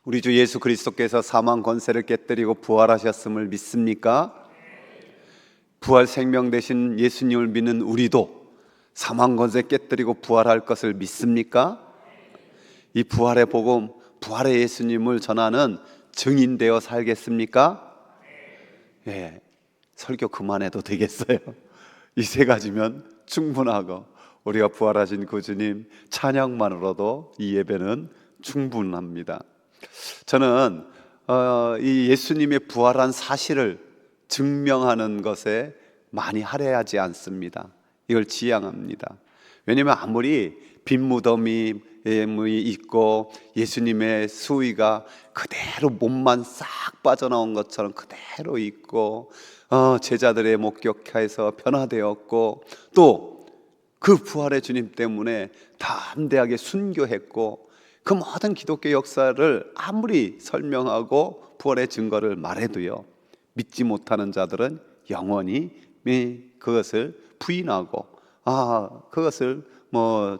우리 주 예수 그리스도께서 사망 권세를 깨뜨리고 부활하셨음을 믿습니까? 부활 생명 되신 예수님을 믿는 우리도 사망 권세 깨뜨리고 부활할 것을 믿습니까? 이 부활의 복음, 부활의 예수님을 전하는 증인 되어 살겠습니까? 예, 설교 그만해도 되겠어요. 이 세 가지면 충분하고 우리가 부활하신 그 주님 찬양만으로도 이 예배는 충분합니다. 저는 이 예수님의 부활한 사실을 증명하는 것에 많이 할애하지 않습니다. 이걸 지향합니다. 왜냐하면 아무리 빈 무덤이 있고 예수님의 수위가 그대로 몸만 싹 빠져나온 것처럼 그대로 있고 제자들의 목격하에서 변화되었고 또 그 부활의 주님 때문에 담대하게 순교했고 그 모든 기독교 역사를 아무리 설명하고 부활의 증거를 말해도요, 믿지 못하는 자들은 영원히 그것을 부인하고 그것을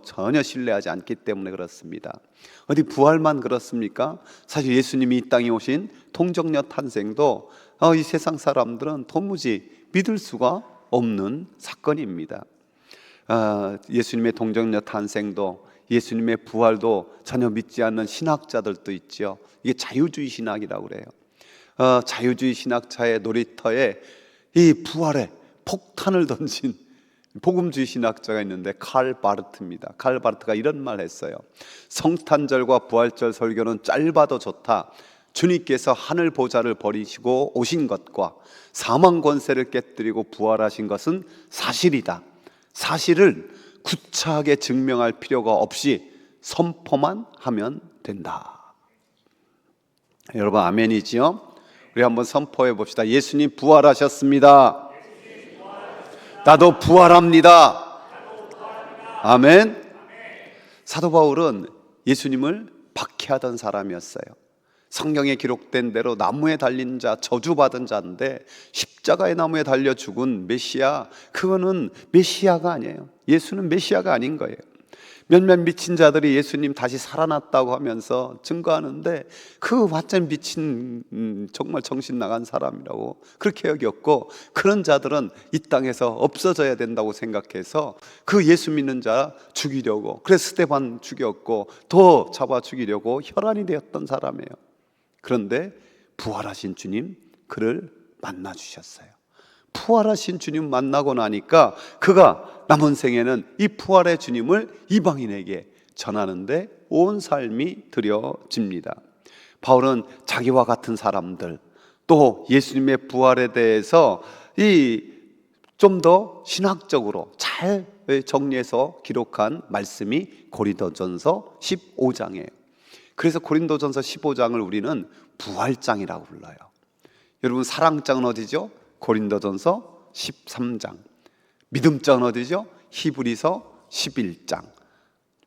전혀 신뢰하지 않기 때문에 그렇습니다. 어디 부활만 그렇습니까? 사실 예수님이 이 땅에 오신 동정녀 탄생도 이 세상 사람들은 도무지 믿을 수가 없는 사건입니다. 예수님의 동정녀 탄생도 예수님의 부활도 전혀 믿지 않는 신학자들도 있죠. 이게 자유주의 신학이라고 그래요. 자유주의 신학자의 놀이터에 이 부활에 폭탄을 던진 복음주의 신학자가 있는데 칼 바르트입니다. 칼 바르트가 이런 말 했어요. 성탄절과 부활절 설교는 짧아도 좋다. 주님께서 하늘 보좌를 버리시고 오신 것과 사망 권세를 깨뜨리고 부활하신 것은 사실이다. 사실을 구차하게 증명할 필요가 없이 선포만 하면 된다. 여러분 아멘이지요? 우리 한번 선포해 봅시다. 예수님 부활하셨습니다. 나도 부활합니다. 아멘. 사도 바울은 예수님을 박해하던 사람이었어요. 성경에 기록된 대로 나무에 달린 자, 저주받은 자인데 십자가의 나무에 달려 죽은 메시아, 그거는 메시아가 아니에요. 예수는 메시아가 아닌 거예요. 몇몇 미친 자들이 예수님 다시 살아났다고 하면서 증거하는데 그 완전 미친 정말 정신 나간 사람이라고 그렇게 여겼고, 그런 자들은 이 땅에서 없어져야 된다고 생각해서 그 예수 믿는 자 죽이려고, 그래서 스데반 죽였고 더 잡아 죽이려고 혈안이 되었던 사람이에요. 그런데 부활하신 주님 그를 만나 주셨어요. 부활하신 주님 만나고 나니까 그가 남은 생에는 이 부활의 주님을 이방인에게 전하는데 온 삶이 들여집니다. 바울은 자기와 같은 사람들 또 예수님의 부활에 대해서 좀 더 신학적으로 잘 정리해서 기록한 말씀이 고린도전서 15장이에요. 그래서 고린도전서 15장을 우리는 부활장이라고 불러요. 여러분 사랑장은 어디죠? 고린도전서 13장. 믿음장은 어디죠? 히브리서 11장.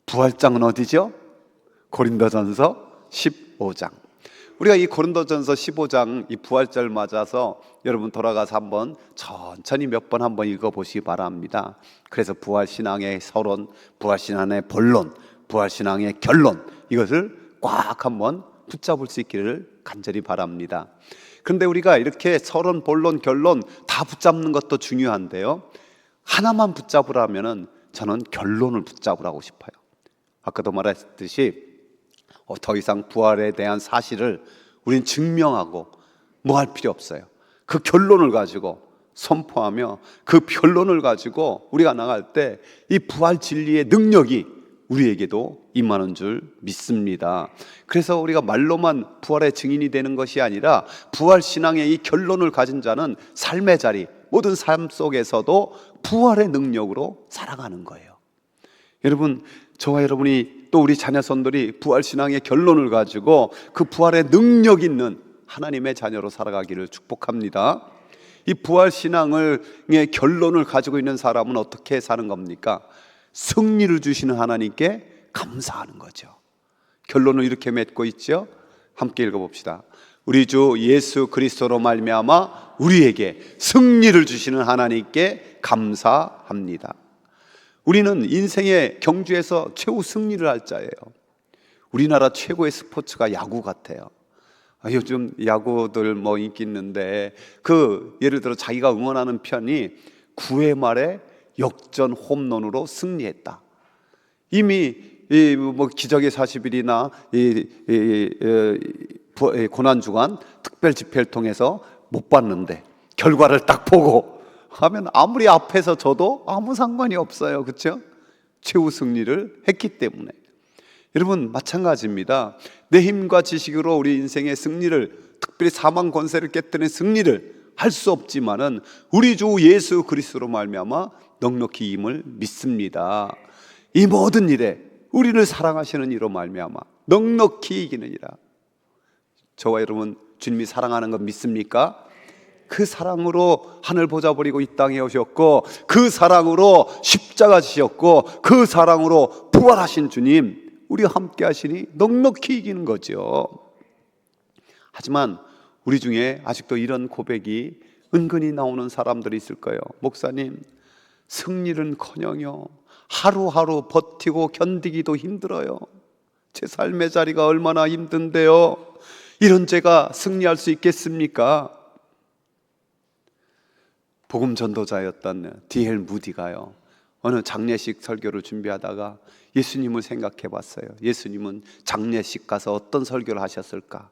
부활장은 어디죠? 고린도전서 15장. 우리가 이 고린도전서 15장 이 부활절 맞아서 여러분 돌아가서 한번 천천히 몇 번 한번 읽어보시기 바랍니다. 그래서 부활신앙의 서론, 부활신앙의 본론, 부활신앙의 결론, 이것을 꽉 한번 붙잡을 수 있기를 간절히 바랍니다. 그런데 우리가 이렇게 서론, 본론, 결론 다 붙잡는 것도 중요한데요, 하나만 붙잡으라면은 저는 결론을 붙잡으라고 싶어요. 아까도 말했듯이 더 이상 부활에 대한 사실을 우리는 증명하고 뭐 할 필요 없어요. 그 결론을 가지고 선포하며 그 결론을 가지고 우리가 나갈 때 이 부활 진리의 능력이 우리에게도 임하는 줄 믿습니다. 그래서 우리가 말로만 부활의 증인이 되는 것이 아니라 부활 신앙의 이 결론을 가진 자는 삶의 자리, 모든 삶 속에서도 부활의 능력으로 살아가는 거예요. 여러분, 저와 여러분이 또 우리 자녀손들이 부활 신앙의 결론을 가지고 그 부활의 능력 있는 하나님의 자녀로 살아가기를 축복합니다. 이 부활 신앙의 결론을 가지고 있는 사람은 어떻게 사는 겁니까? 승리를 주시는 하나님께 감사하는 거죠. 결론을 이렇게 맺고 있죠. 함께 읽어봅시다. 우리 주 예수 그리스도로 말미암아 우리에게 승리를 주시는 하나님께 감사합니다. 우리는 인생의 경주에서 최후 승리를 할 자예요. 우리나라 최고의 스포츠가 야구 같아요. 요즘 야구들 인기 있는데 예를 들어 자기가 응원하는 편이 9회 말에 역전 홈런으로 승리했다. 이미 기적의 40일이나 고난주간 특별 집회를 통해서 못 봤는데 결과를 딱 보고 하면 아무리 앞에서 져도 아무 상관이 없어요. 그렇죠? 최후 승리를 했기 때문에. 여러분 마찬가지입니다. 내 힘과 지식으로 우리 인생의 승리를, 특별히 사망 권세를 깨뜨리는 승리를 할 수 없지만은 우리 주 예수 그리스도로 말미암아 넉넉히 임을 믿습니다. 이 모든 일에 우리를 사랑하시는 이로 말미암아 넉넉히 이기느니라. 저와 여러분 주님이 사랑하는 것 믿습니까? 그 사랑으로 하늘 보좌 버리고 이 땅에 오셨고, 그 사랑으로 십자가 지셨고, 그 사랑으로 부활하신 주님, 우리와 함께 하시니 넉넉히 이기는 거죠. 하지만 우리 중에 아직도 이런 고백이 은근히 나오는 사람들이 있을 거예요. 목사님, 승리는커녕요 하루하루 버티고 견디기도 힘들어요. 제 삶의 자리가 얼마나 힘든데요. 이런 제가 승리할 수 있겠습니까? 복음 전도자였던 D.L. 무디가요, 어느 장례식 설교를 준비하다가 예수님을 생각해 봤어요. 예수님은 장례식 가서 어떤 설교를 하셨을까?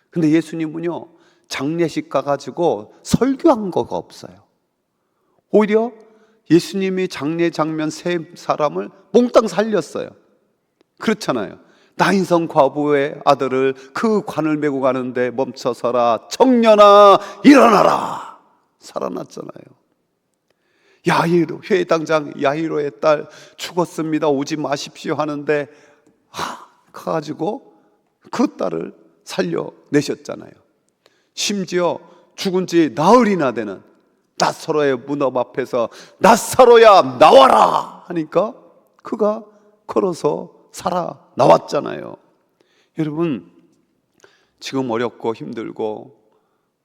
근데 예수님은요, 장례식 가가지고 설교한 거가 없어요. 오히려 예수님이 장례 장면 세 사람을 몽땅 살렸어요. 그렇잖아요. 나인성 과부의 아들을 그 관을 메고 가는데 멈춰서라, 청년아 일어나라, 살아났잖아요. 야이로, 회당장 야이로의 딸 죽었습니다, 오지 마십시오 하는데 가가지고 그 딸을 살려내셨잖아요. 심지어 죽은 지 나흘이나 되는 낫사로의 문업 앞에서 낫사로야 나와라 하니까 그가 걸어서 살아 나왔잖아요. 여러분, 지금 어렵고 힘들고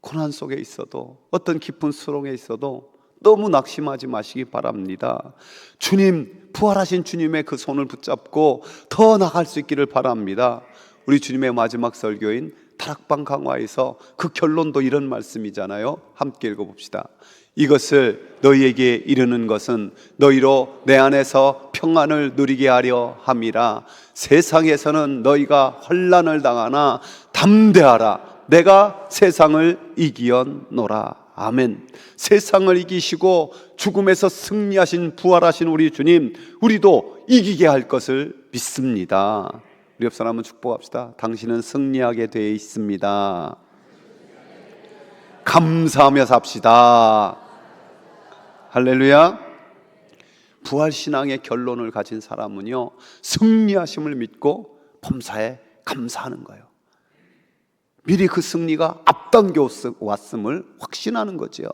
고난 속에 있어도, 어떤 깊은 수렁에 있어도 너무 낙심하지 마시기 바랍니다. 주님, 부활하신 주님의 그 손을 붙잡고 더 나갈 수 있기를 바랍니다. 우리 주님의 마지막 설교인 다락방 강화에서 그 결론도 이런 말씀이잖아요. 함께 읽어봅시다. 이것을 너희에게 이르는 것은 너희로 내 안에서 평안을 누리게 하려 함이라. 세상에서는 너희가 환난을 당하나 담대하라, 내가 세상을 이기었노라. 아멘. 세상을 이기시고 죽음에서 승리하신 부활하신 우리 주님, 우리도 이기게 할 것을 믿습니다. 우리 옆 사람은 축복합시다. 당신은 승리하게 되어 있습니다. 감사하며 삽시다. 할렐루야. 부활신앙의 결론을 가진 사람은요, 승리하심을 믿고 범사에 감사하는 거예요. 미리 그 승리가 앞당겨 왔음을 확신하는 거죠.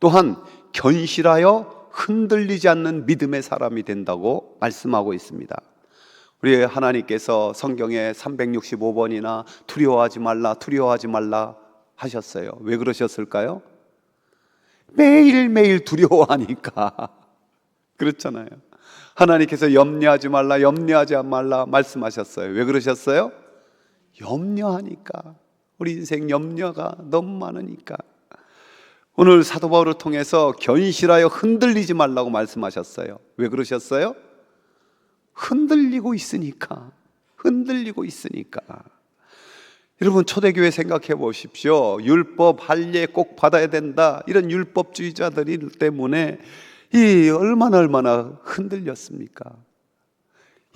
또한 견실하여 흔들리지 않는 믿음의 사람이 된다고 말씀하고 있습니다. 우리 하나님께서 성경에 365번이나 두려워하지 말라, 두려워하지 말라 하셨어요. 왜 그러셨을까요? 매일매일 두려워하니까. 그렇잖아요. 하나님께서 염려하지 말라, 염려하지 말라 말씀하셨어요. 왜 그러셨어요? 염려하니까. 우리 인생 염려가 너무 많으니까. 오늘 사도 바울을 통해서 견실하여 흔들리지 말라고 말씀하셨어요. 왜 그러셨어요? 흔들리고 있으니까. 흔들리고 있으니까. 여러분, 초대교회 생각해 보십시오. 율법 할례 꼭 받아야 된다, 이런 율법주의자들 때문에 얼마나 흔들렸습니까?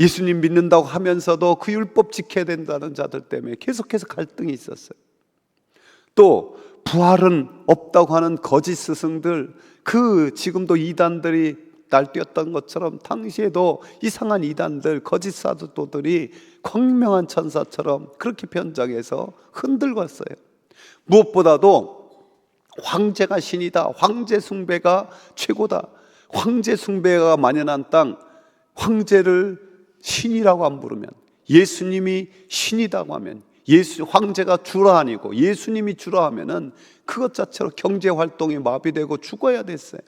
예수님 믿는다고 하면서도 그 율법 지켜야 된다는 자들 때문에 계속해서 갈등이 있었어요. 또 부활은 없다고 하는 거짓 스승들, 지금도 이단들이 날뛰었던 것처럼 당시에도 이상한 이단들, 거짓 사도들이 광명한 천사처럼 그렇게 변장해서 흔들었어요. 무엇보다도 황제가 신이다, 황제 숭배가 최고다, 황제 숭배가 만연한 땅, 황제를 신이라고 안 부르면, 예수님이 신이라고 하면, 황제가 주라 아니고 예수님이 주라 하면은 그것 자체로 경제 활동이 마비되고 죽어야 됐어요.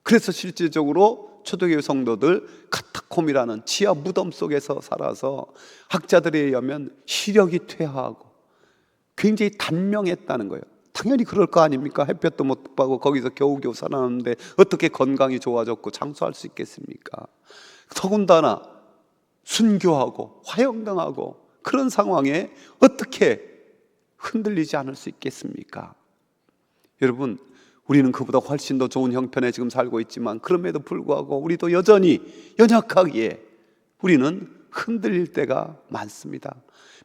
그래서 실질적으로 초대교회 성도들 카타콤이라는 지하 무덤 속에서 살아서 학자들에 의하면 시력이 퇴화하고 굉장히 단명했다는 거예요. 당연히 그럴 거 아닙니까? 햇볕도 못 받고 거기서 겨우겨우 살아남는데 어떻게 건강이 좋아졌고 장수할 수 있겠습니까? 더군다나 순교하고 화형당하고 그런 상황에 어떻게 흔들리지 않을 수 있겠습니까? 여러분, 우리는 그보다 훨씬 더 좋은 형편에 지금 살고 있지만 그럼에도 불구하고 우리도 여전히 연약하기에 우리는 흔들릴 때가 많습니다.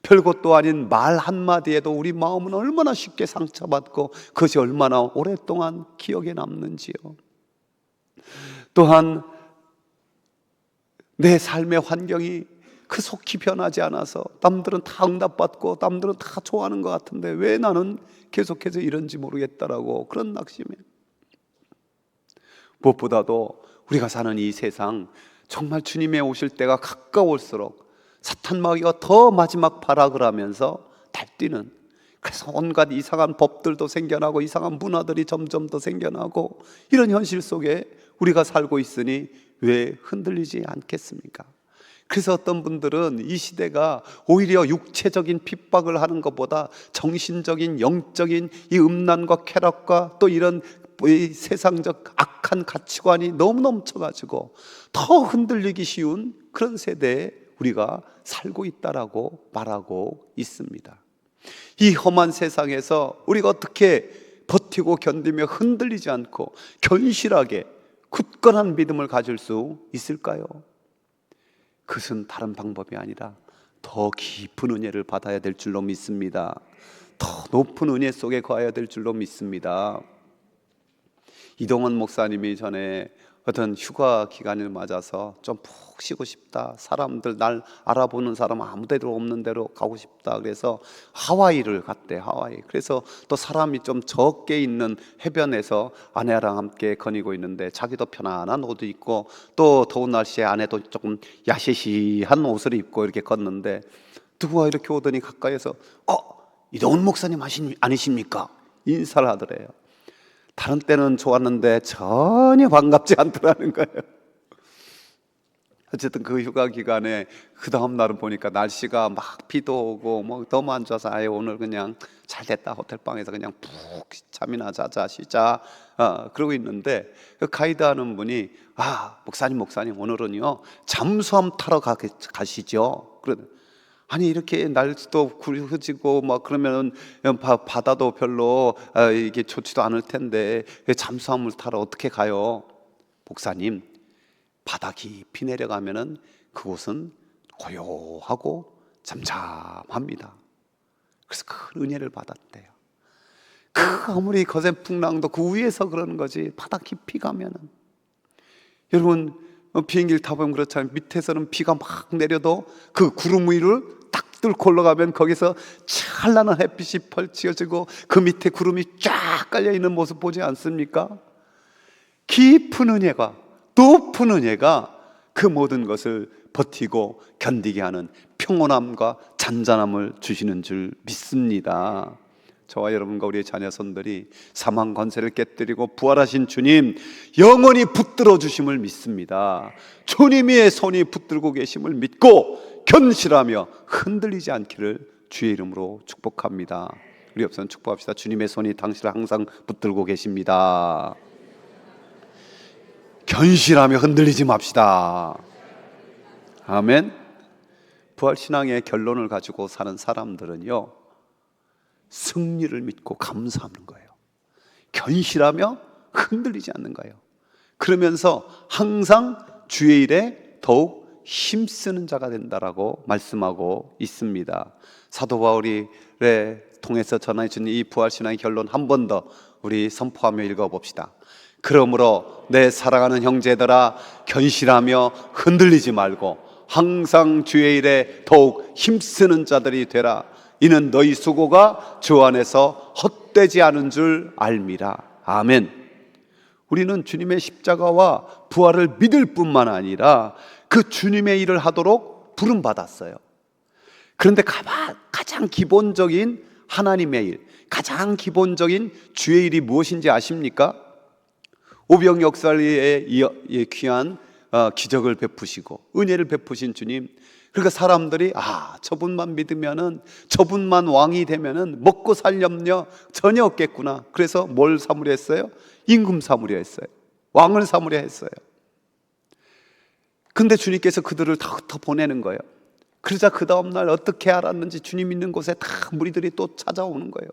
별것도 아닌 말 한마디에도 우리 마음은 얼마나 쉽게 상처받고 그것이 얼마나 오랫동안 기억에 남는지요. 또한 내 삶의 환경이 그 속히 변하지 않아서 남들은 다 응답받고 남들은 다 좋아하는 것 같은데 왜 나는 계속해서 이런지 모르겠다라고 그런 낙심에, 무엇보다도 우리가 사는 이 세상 정말 주님의 오실 때가 가까울수록 사탄 마귀가 더 마지막 발악을 하면서 달뛰는, 그래서 온갖 이상한 법들도 생겨나고 이상한 문화들이 점점 더 생겨나고 이런 현실 속에 우리가 살고 있으니 왜 흔들리지 않겠습니까? 그래서 어떤 분들은 이 시대가 오히려 육체적인 핍박을 하는 것보다 정신적인 영적인 이 음란과 쾌락과 또 이런 이 세상적 악한 가치관이 너무 넘쳐가지고 더 흔들리기 쉬운 그런 세대에 우리가 살고 있다라고 말하고 있습니다. 이 험한 세상에서 우리가 어떻게 버티고 견디며 흔들리지 않고 견실하게 굳건한 믿음을 가질 수 있을까요? 그것은 다른 방법이 아니라 더 깊은 은혜를 받아야 될 줄로 믿습니다. 더 높은 은혜 속에 거해야 될 줄로 믿습니다. 이동원 목사님이 전에 어떤 휴가 기간을 맞아서 좀 푹 쉬고 싶다, 사람들 날 알아보는 사람 아무데도 없는 데로 가고 싶다 그래서 하와이를 갔대. 하와이. 그래서 또 사람이 좀 적게 있는 해변에서 아내랑 함께 거니고 있는데 자기도 편안한 옷을 입고 또 더운 날씨에 아내도 조금 야시시한 옷을 입고 이렇게 걷는데 누구가 이렇게 오더니 가까이에서 이동훈 목사님 아니십니까? 인사를 하더래요. 다른 때는 좋았는데 전혀 반갑지 않더라는 거예요. 어쨌든 그 휴가 기간에 그 다음 날은 보니까 날씨가 막 비도 오고 뭐 너무 안 좋아서 아예 오늘 그냥 잘 됐다, 호텔방에서 그냥 푹 잠이나 자자 쉬자 그러고 있는데 그 가이드 하는 분이 목사님 오늘은요 잠수함 타러 가시죠. 아니 이렇게 날씨도 흐지고 막 그러면 바다도 별로 이게 좋지도 않을 텐데 잠수함을 타러 어떻게 가요? 목사님, 바다 깊이 내려가면은 그곳은 고요하고 잠잠합니다. 그래서 큰 은혜를 받았대요. 아무리 거센 풍랑도 그 위에서 그러는 거지 바다 깊이 가면은, 여러분 비행기를 타보면 그렇잖아요. 밑에서는 비가 막 내려도 그 구름 위를 딱 뚫고 올라가면 거기서 찬란한 햇빛이 펼쳐지고 그 밑에 구름이 쫙 깔려있는 모습 보지 않습니까? 깊은 은혜가, 높은 은혜가 그 모든 것을 버티고 견디게 하는 평온함과 잔잔함을 주시는 줄 믿습니다. 저와 여러분과 우리의 자녀손들이 사망 권세를 깨뜨리고 부활하신 주님 영원히 붙들어 주심을 믿습니다. 주님의 손이 붙들고 계심을 믿고 견실하며 흔들리지 않기를 주의 이름으로 축복합니다. 우리 옆선 축복합시다. 주님의 손이 당신을 항상 붙들고 계십니다. 견실하며 흔들리지 맙시다. 아멘. 부활신앙의 결론을 가지고 사는 사람들은요 승리를 믿고 감사하는 거예요. 견실하며 흔들리지 않는 거예요. 그러면서 항상 주의 일에 더욱 힘쓰는 자가 된다라고 말씀하고 있습니다. 사도 바울이 통해서 전해 준 이 부활신앙의 결론 한 번 더 우리 선포하며 읽어봅시다. 그러므로 내 사랑하는 형제들아 견실하며 흔들리지 말고 항상 주의 일에 더욱 힘쓰는 자들이 되라. 이는 너희 수고가 주 안에서 헛되지 않은 줄 알미라. 아멘. 우리는 주님의 십자가와 부활을 믿을 뿐만 아니라 그 주님의 일을 하도록 부름받았어요. 그런데 가장 기본적인 하나님의 일, 가장 기본적인 주의 일이 무엇인지 아십니까? 오병 역사의 귀한 기적을 베푸시고 은혜를 베푸신 주님, 그러니까 사람들이 저분만 믿으면은, 저분만 왕이 되면은 먹고 살 염려 전혀 없겠구나. 그래서 뭘 삼으려 했어요? 임금 삼으려 했어요. 왕을 삼으려 했어요. 근데 주님께서 그들을 다 흩어보내는 거예요. 그러자 그 다음날 어떻게 알았는지 주님 있는 곳에 다 무리들이 또 찾아오는 거예요.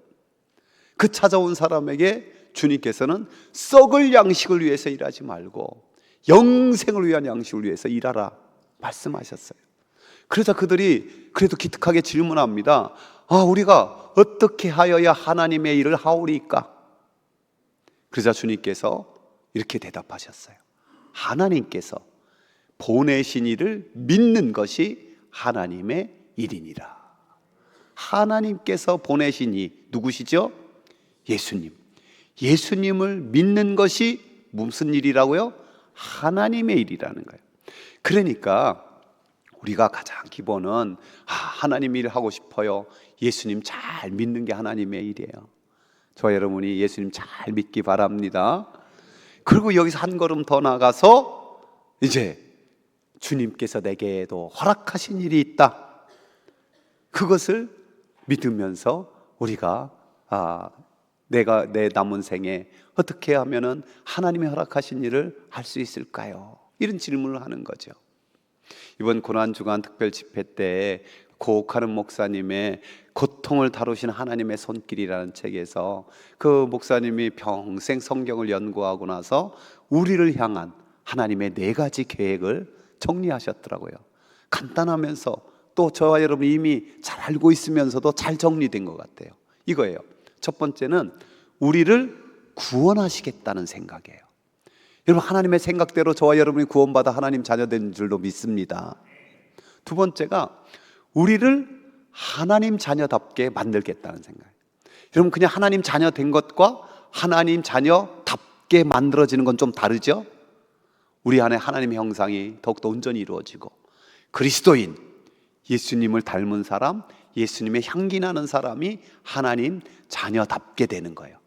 그 찾아온 사람에게 주님께서는 썩을 양식을 위해서 일하지 말고 영생을 위한 양식을 위해서 일하라 말씀하셨어요. 그러자 그들이 그래도 기특하게 질문합니다. 우리가 어떻게 하여야 하나님의 일을 하오리까? 그러자 주님께서 이렇게 대답하셨어요. 하나님께서 보내신 이를 믿는 것이 하나님의 일이니라. 하나님께서 보내신 이 누구시죠? 예수님. 예수님을 믿는 것이 무슨 일이라고요? 하나님의 일이라는 거예요. 그러니까 우리가 가장 기본은 하나님 일을 하고 싶어요. 예수님 잘 믿는 게 하나님의 일이에요. 저와 여러분이 예수님 잘 믿기 바랍니다. 그리고 여기서 한 걸음 더 나가서 이제 주님께서 내게도 허락하신 일이 있다. 그것을 믿으면서 우리가 내가 내 남은 생에 어떻게 하면은 하나님이 허락하신 일을 할 수 있을까요? 이런 질문을 하는 거죠. 이번 고난주간 특별 집회 때 고옥하는 목사님의 고통을 다루신 하나님의 손길이라는 책에서 그 목사님이 평생 성경을 연구하고 나서 우리를 향한 하나님의 4가지 계획을 정리하셨더라고요. 간단하면서 또 저와 여러분이 이미 잘 알고 있으면서도 잘 정리된 것 같아요. 이거예요. 첫 번째는 우리를 구원하시겠다는 생각이에요. 여러분, 하나님의 생각대로 저와 여러분이 구원받아 하나님 자녀된 줄로 믿습니다. 두 번째가 우리를 하나님 자녀답게 만들겠다는 생각이에요. 여러분, 그냥 하나님 자녀 된 것과 하나님 자녀답게 만들어지는 건 좀 다르죠? 우리 안에 하나님의 형상이 더욱더 온전히 이루어지고 그리스도인, 예수님을 닮은 사람, 예수님의 향기 나는 사람이 하나님 자녀답게 되는 거예요.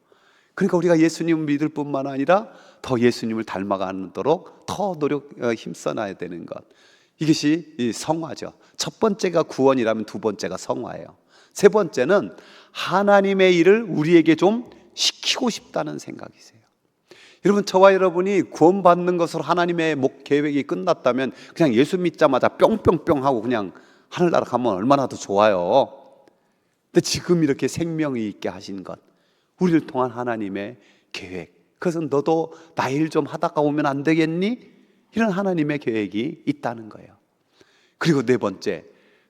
그러니까 우리가 예수님을 믿을 뿐만 아니라 더 예수님을 닮아가도록 더 힘써놔야 되는 것, 이것이 성화죠. 첫 번째가 구원이라면 두 번째가 성화예요. 세 번째는 하나님의 일을 우리에게 좀 시키고 싶다는 생각이세요. 여러분, 저와 여러분이 구원받는 것으로 하나님의 계획이 끝났다면 그냥 예수 믿자마자 뿅뿅뿅 하고 그냥 하늘나라 가면 얼마나 더 좋아요. 근데 지금 이렇게 생명이 있게 하신 것, 우리를 통한 하나님의 계획, 그것은 너도 나 일 좀 하다가 오면 안 되겠니? 이런 하나님의 계획이 있다는 거예요. 그리고 네 번째,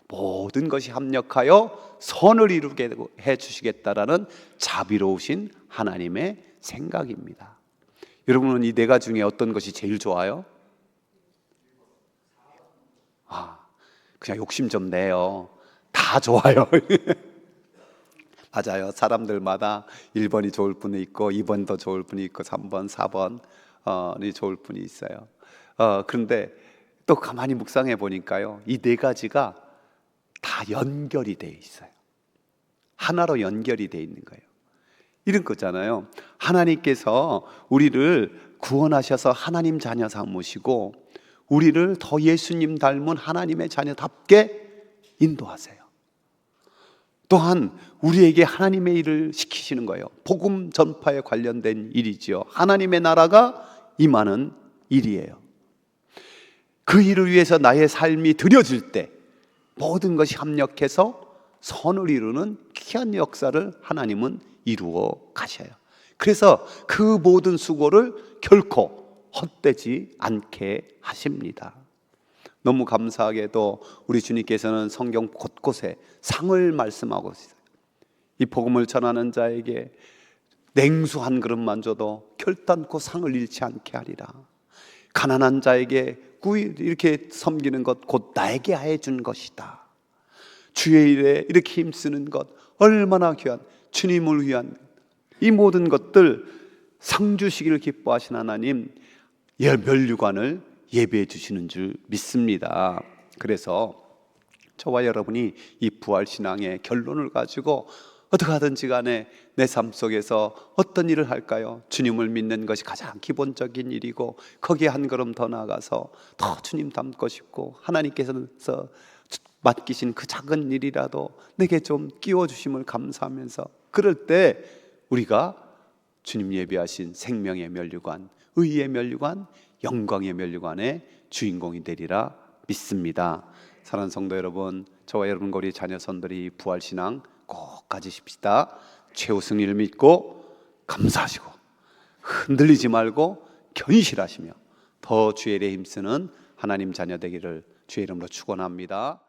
모든 것이 합력하여 선을 이루게 해주시겠다라는 자비로우신 하나님의 생각입니다. 여러분은 이 4가지 중에 어떤 것이 제일 좋아요? 그냥 욕심 좀 내요. 다 좋아요. 맞아요. 사람들마다 1번이 좋을 분이 있고 2번도 좋을 분이 있고 3번, 4번이 좋을 분이 있어요. 그런데 또 가만히 묵상해 보니까요, 이 4가지가 다 연결이 돼 있어요. 하나로 연결이 돼 있는 거예요. 이런 거잖아요. 하나님께서 우리를 구원하셔서 하나님 자녀 삼으시고 우리를 더 예수님 닮은 하나님의 자녀답게 인도하세요. 또한 우리에게 하나님의 일을 시키시는 거예요. 복음 전파에 관련된 일이지요. 하나님의 나라가 임하는 일이에요. 그 일을 위해서 나의 삶이 드려질 때 모든 것이 합력해서 선을 이루는 귀한 역사를 하나님은 이루어 가셔요. 그래서 그 모든 수고를 결코 헛되지 않게 하십니다. 너무 감사하게도 우리 주님께서는 성경 곳곳에 상을 말씀하고 있어요. 이 복음을 전하는 자에게 냉수 한 그릇만 줘도 결단코 상을 잃지 않게 하리라. 가난한 자에게 이렇게 섬기는 것 곧 나에게 해준 것이다. 주의 일에 이렇게 힘쓰는 것 얼마나 귀한, 주님을 위한 이 모든 것들 상 주시기를 기뻐하신 하나님, 멸류관을 예배해 주시는 줄 믿습니다. 그래서 저와 여러분이 이 부활신앙의 결론을 가지고 어떻게 하든지 간에 내 삶 속에서 어떤 일을 할까요? 주님을 믿는 것이 가장 기본적인 일이고, 거기에 한 걸음 더 나아가서 더 주님 닮고 싶고, 하나님께서 맡기신 그 작은 일이라도 내게 좀 끼워주심을 감사하면서, 그럴 때 우리가 주님 예비하신 생명의 면류관, 의의 면류관, 영광의 면류관의 주인공이 되리라 믿습니다. 사랑하는 성도 여러분, 저와 여러분과 우리 자녀선들이 부활신앙 꼭 가지십시다. 최후 승리를 믿고 감사하시고 흔들리지 말고 견실하시며 더 주의 일에 힘쓰는 하나님 자녀 되기를 주의 이름으로 축원합니다.